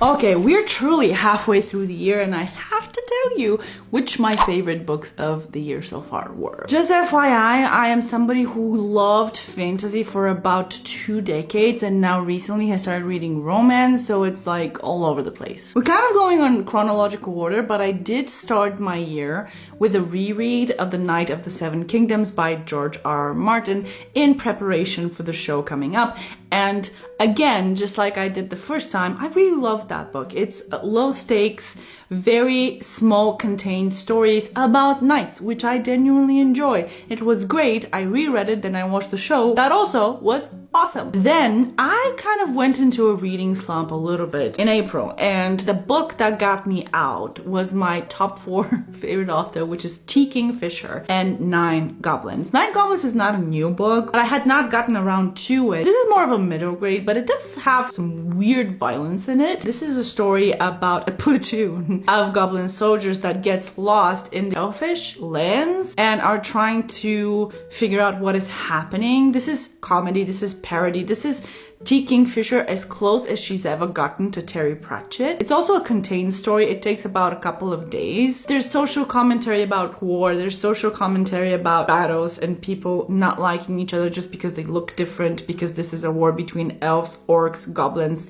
Okay, we're truly halfway through the year and I have to tell you which my favorite books of the year so far were. Just FYI, I am somebody who loved fantasy for about 2 decades and now recently has started reading romance, so it's like all over the place. We're kind of going on chronological order, but I did start my year with a reread of The Knight of the Seven Kingdoms by George R. R. Martin in preparation for the show coming up. And again, just like I did the first time, I really loved that book. It's low stakes, very small contained stories about knights, which I genuinely enjoy. It was great. I reread it, then I watched the show. That also was awesome. Then I kind of went into a reading slump a little bit in April, and the book that got me out was my top 4 favorite author, which is T. Kingfisher and Nine Goblins. Nine Goblins is not a new book, but I had not gotten around to it. This is more of a middle grade, but it does have some weird violence in it. This is a story about a platoon of goblin soldiers that gets lost in the elfish lands and are trying to figure out what is happening. This is comedy, this is parody, this is T. Kingfisher as close as she's ever gotten to Terry Pratchett. It's also a contained story. It takes about a couple of days. There's social commentary about war. There's social commentary about battles and people not liking each other just because they look different, because this is a war between elves, orcs, goblins,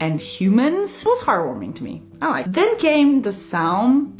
and humans. It was heartwarming to me. I like it. Then came the Psalm,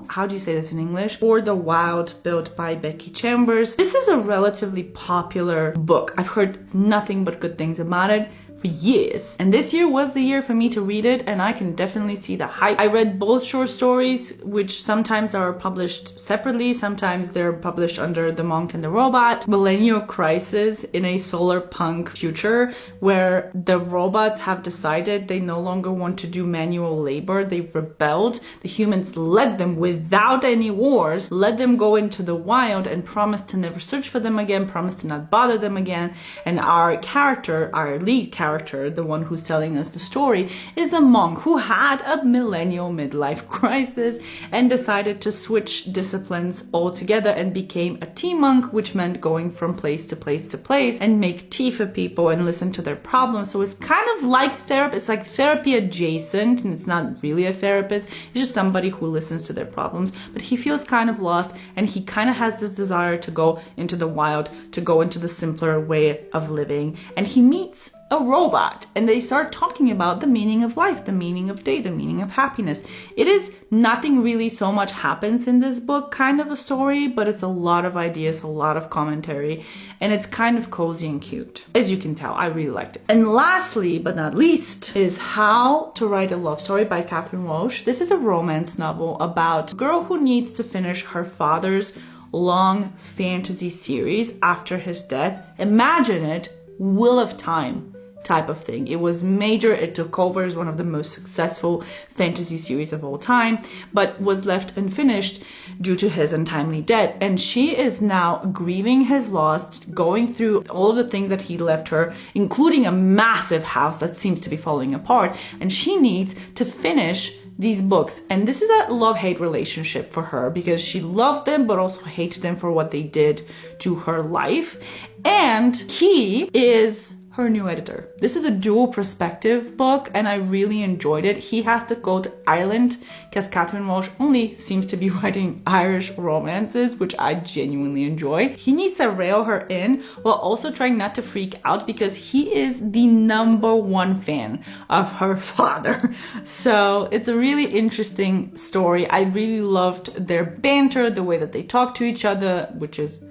how do you say this in English? Or The Wild, built by Becky Chambers. This is a relatively popular book. I've heard nothing but good things about it for years, and this year was the year for me to read it, and I can definitely see the hype. I read both short stories, which sometimes are published separately, sometimes they're published under The Monk and the Robot. Millennial Crisis in a solar punk future where the robots have decided they no longer want to do manual labor. They've rebelled. The humans led them without any wars, let them go into the wild and promised to never search for them again, promised to not bother them again. And our character, our lead character, the one who's telling us the story, is a monk who had a millennial midlife crisis and decided to switch disciplines altogether and became a tea monk, which meant going from place to place to place and make tea for people and listen to their problems. So it's kind of like therapy. It's like therapy adjacent, and it's not really a therapist. It's just somebody who listens to their problems. But he feels kind of lost, and he kind of has this desire to go into the wild, to go into the simpler way of living. And he meets a robot, and they start talking about the meaning of life, the meaning of day, the meaning of happiness. It is nothing really so much happens in this book, kind of a story, but it's a lot of ideas, a lot of commentary, and it's kind of cozy and cute. As you can tell, I really liked it. And lastly, but not least, is How to Write a Love Story by Catherine Walsh. This is a romance novel about a girl who needs to finish her father's long fantasy series after his death. Imagine it, Wheel of Time type of thing. It was major, it took over as one of the most successful fantasy series of all time, but was left unfinished due to his untimely death. And she is now grieving his loss, going through all of the things that he left her, including a massive house that seems to be falling apart, and she needs to finish these books. And this is a love-hate relationship for her, because she loved them but also hated them for what they did to her life. And he is her new editor. This is a dual perspective book, and I really enjoyed it. He has to go to Ireland because Catherine Walsh only seems to be writing Irish romances, which I genuinely enjoy. He needs to rail her in while also trying not to freak out, because he is the #1 fan of her father. So it's a really interesting story. I really loved their banter, the way that they talk to each other, which is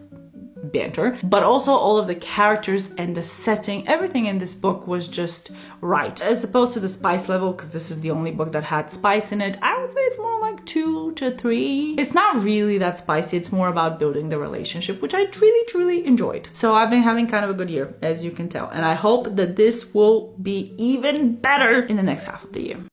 banter, but also all of the characters and the setting. Everything in this book was just right. As opposed to the spice level, because this is the only book that had spice in it, I would say it's more like 2 to 3. It's not really that spicy. It's more about building the relationship, which I really, truly enjoyed. So I've been having kind of a good year, as you can tell, and I hope that this will be even better in the next half of the year.